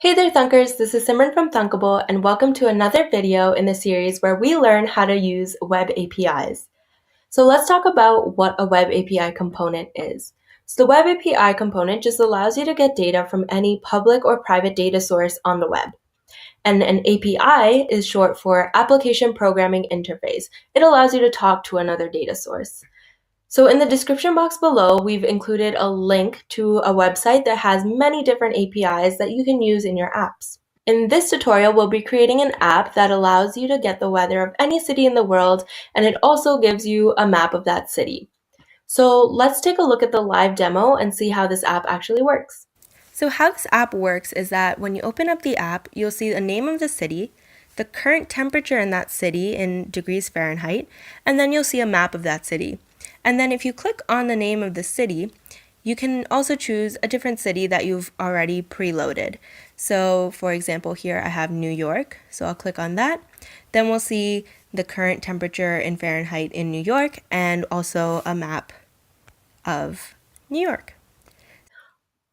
Hey there Thunkers, this is Simran from Thunkable and welcome to another video in the series where we learn how to use web APIs. So let's talk about what a web API component is. So the web API component just allows you to get data from any public or private data source on the web. And an API is short for Application Programming Interface. It allows you to talk to another data source. So in the description box below, we've included a link to a website that has many different APIs that you can use in your apps. In this tutorial, we'll be creating an app that allows you to get the weather of any city in the world, and it also gives you a map of that city. So let's take a look at the live demo and see how this app actually works. So how this app works is that when you open up the app, you'll see the name of the city, the current temperature in that city in degrees Fahrenheit, and then you'll see a map of that city. And then if you click on the name of the city, you can also choose a different city that you've already preloaded. So for example, here I have New York, so I'll click on that. Then we'll see the current temperature in Fahrenheit in New York and also a map of New York.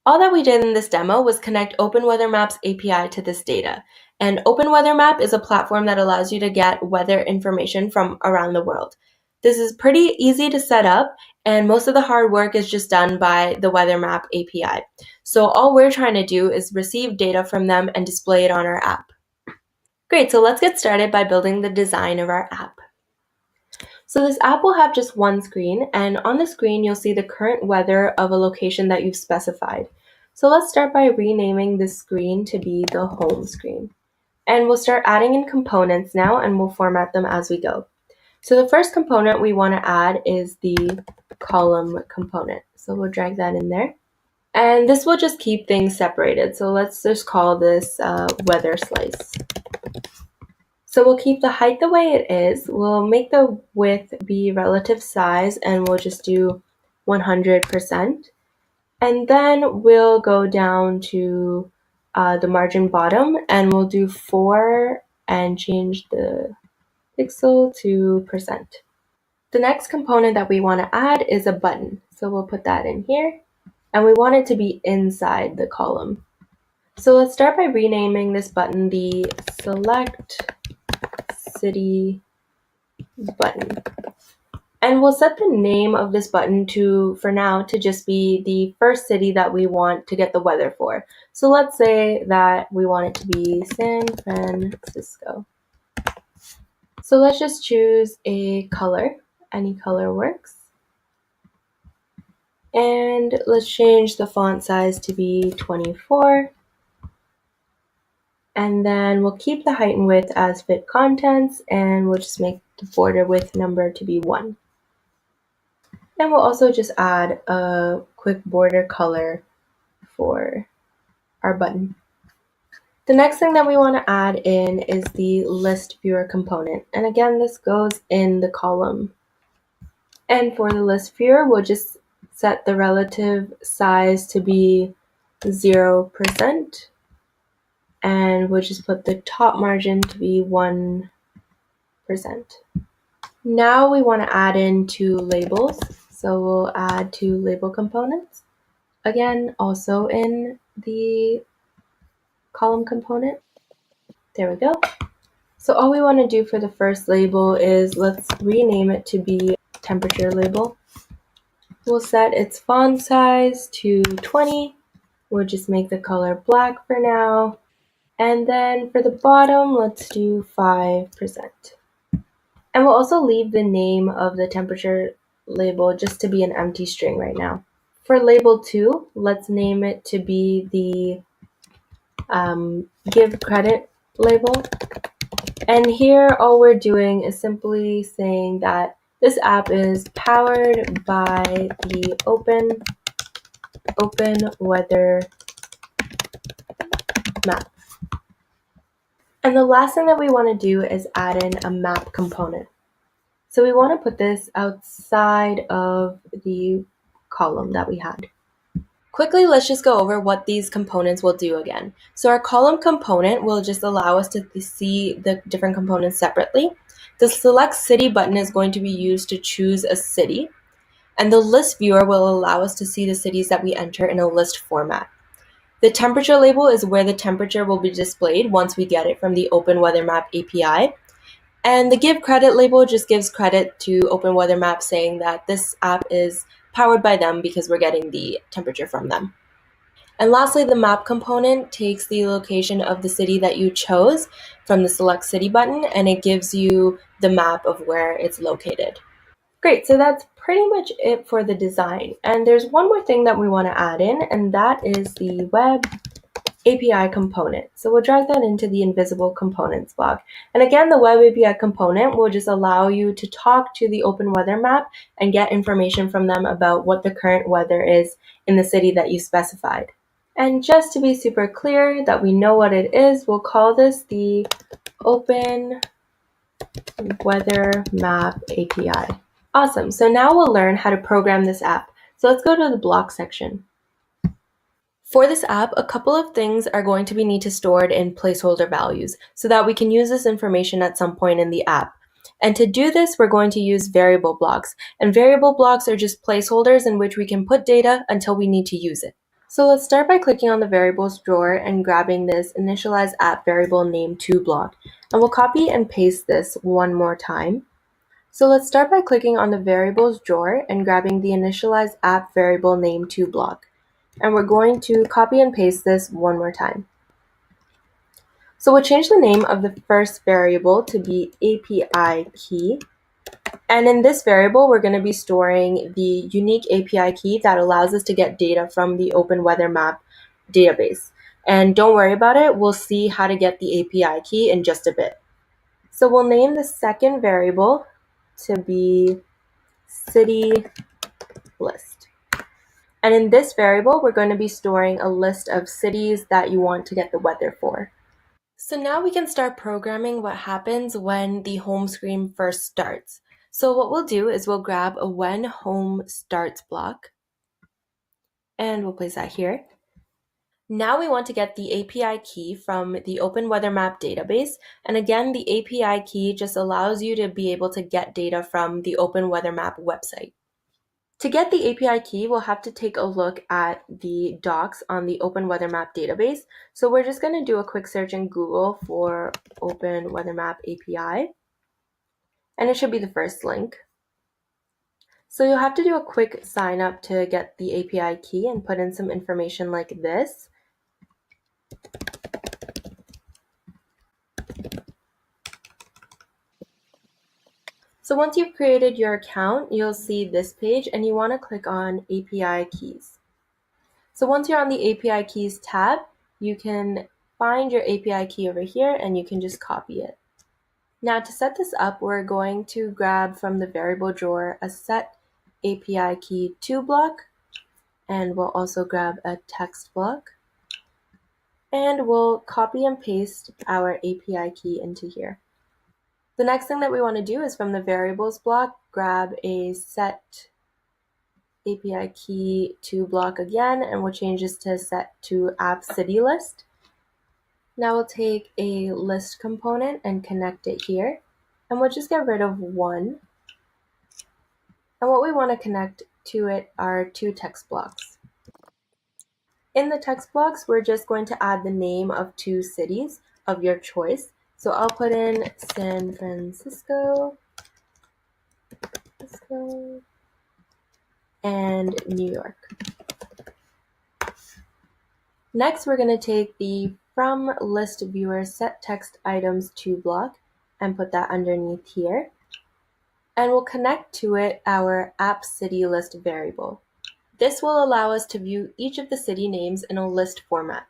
All that we did in this demo was connect OpenWeatherMap's API to this data. And OpenWeatherMap is a platform that allows you to get weather information from around the world. This is pretty easy to set up, and most of the hard work is just done by the WeatherMap API. So all we're trying to do is receive data from them and display it on our app. Great, so let's get started by building the design of our app. So this app will have just one screen, and on the screen you'll see the current weather of a location that you've specified. So let's start by renaming this screen to be the home screen. And we'll start adding in components now, and we'll format them as we go. So the first component we want to add is the column component. So we'll drag that in there. And this will just keep things separated. So let's just call this weather slice. So we'll keep the height the way it is. We'll make the width be relative size and we'll just do 100%. And then we'll go down to the margin bottom and we'll do 4 and change the pixel to %. The next component that we want to add is a button. So we'll put that in here and we want it to be inside the column. So let's start by renaming this button the Select City button. And we'll set the name of this button for now to just be the first city that we want to get the weather for. So let's say that we want it to be San Francisco. So let's just choose a color. Any color works. And let's change the font size to be 24. And then we'll keep the height and width as fit contents, and we'll just make the border width number to be 1. And we'll also just add a quick border color for our button. The next thing that we want to add in is the list viewer component. And again, this goes in the column. And for the list viewer, we'll just set the relative size to be 0%. And we'll just put the top margin to be 1%. Now we want to add in 2 labels. So we'll add 2 label components. Again, also in the column component. There we go. So all we want to do for the first label is let's rename it to be temperature label. We'll set its font size to 20. We'll just make the color black for now. And then for the bottom, let's do 5%. And we'll also leave the name of the temperature label just to be an empty string right now. For label 2, let's name it to be the give credit label. And here all we're doing is simply saying that this app is powered by the Open Weather Map. And the last thing that we want to do is add in a map component. So we want to put this outside of the column that we had. Quickly, let's just go over what these components will do again. So our column component will just allow us to see the different components separately. The Select City button is going to be used to choose a city. And the list viewer will allow us to see the cities that we enter in a list format. The temperature label is where the temperature will be displayed once we get it from the Open Weather Map API. And the give credit label just gives credit to Open Weather Map, saying that this app is powered by them because we're getting the temperature from them. And lastly, the map component takes the location of the city that you chose from the select city button, and it gives you the map of where it's located. Great, so that's pretty much it for the design. And there's one more thing that we want to add in, and that is the web API component. So we'll drag that into the invisible components block. And again, the web API component will just allow you to talk to the Open Weather Map and get information from them about what the current weather is in the city that you specified. And just to be super clear that we know what it is, we'll call this the Open Weather Map API. Awesome, so now we'll learn how to program this app. So let's go to the block section. For this app, a couple of things are going to be need to stored in placeholder values so that we can use this information at some point in the app. And to do this, we're going to use variable blocks. And variable blocks are just placeholders in which we can put data until we need to use it. So let's start by clicking on the variables drawer and grabbing this initialize app variable name to block. And we'll copy and paste this one more time. So let's start by clicking on the variables drawer and grabbing the initialize app variable name to block. And we're going to copy and paste this one more time. So we'll change the name of the first variable to be API key. And in this variable, we're going to be storing the unique API key that allows us to get data from the Open Weather Map database. And don't worry about it, we'll see how to get the API key in just a bit. So we'll name the second variable to be city list. And in this variable, we're going to be storing a list of cities that you want to get the weather for. So now we can start programming what happens when the home screen first starts. So what we'll do is we'll grab a when home starts block, and we'll place that here. Now we want to get the API key from the Open Weather Map database. And again, the API key just allows you to be able to get data from the Open Weather Map website. To get the API key, we'll have to take a look at the docs on the Open Weather Map database. So we're just going to do a quick search in Google for Open Weather Map API. And it should be the first link. So you'll have to do a quick sign up to get the API key and put in some information like this. So once you've created your account, you'll see this page and you want to click on API keys. So once you're on the API keys tab, you can find your API key over here and you can just copy it. Now to set this up, we're going to grab from the variable drawer a set API key to block, and we'll also grab a text block, and we'll copy and paste our API key into here. The next thing that we want to do is from the variables block, grab a set API key to block again, and we'll change this to set to app city list. Now we'll take a list component and connect it here, and we'll just get rid of one. And what we want to connect to it are two text blocks. In the text blocks, we're just going to add the name of two cities of your choice. So I'll put in San Francisco, and New York. Next, we're going to take the from list viewer set text items to block and put that underneath here. And we'll connect to it our app city list variable. This will allow us to view each of the city names in a list format.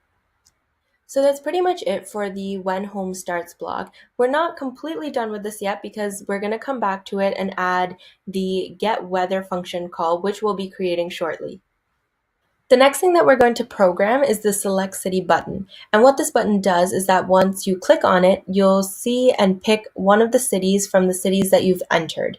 So that's pretty much it for the when home starts block. We're not completely done with this yet because we're going to come back to it and add the get weather function call, which we'll be creating shortly. The next thing that we're going to program is the select city button. And what this button does is that once you click on it, you'll see and pick one of the cities from the cities that you've entered.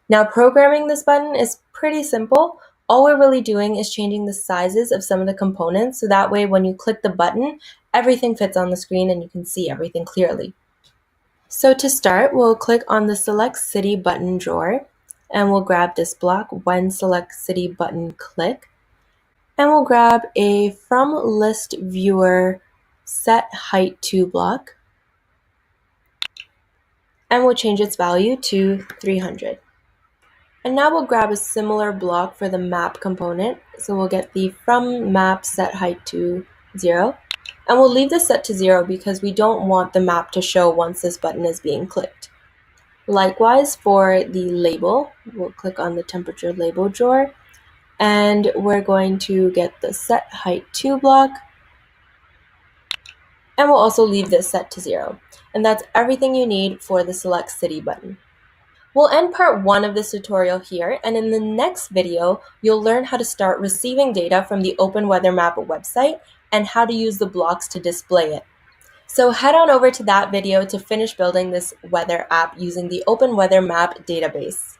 Now programming this button is pretty simple. All we're really doing is changing the sizes of some of the components so that way when you click the button, everything fits on the screen and you can see everything clearly. So to start, we'll click on the select city button drawer and we'll grab this block when select city button click. And we'll grab a from list viewer set height to block, and we'll change its value to 300. And now we'll grab a similar block for the map component. So we'll get the from map set height to 0. And we'll leave this set to 0 because we don't want the map to show once this button is being clicked. Likewise, for the label, we'll click on the temperature label drawer, and we're going to get the set height to block, and we'll also leave this set to 0. And that's everything you need for the select city button. We'll end part 1 of this tutorial here, and in the next video, you'll learn how to start receiving data from the Open Weather Map website and how to use the blocks to display it. So head on over to that video to finish building this weather app using the Open Weather Map database.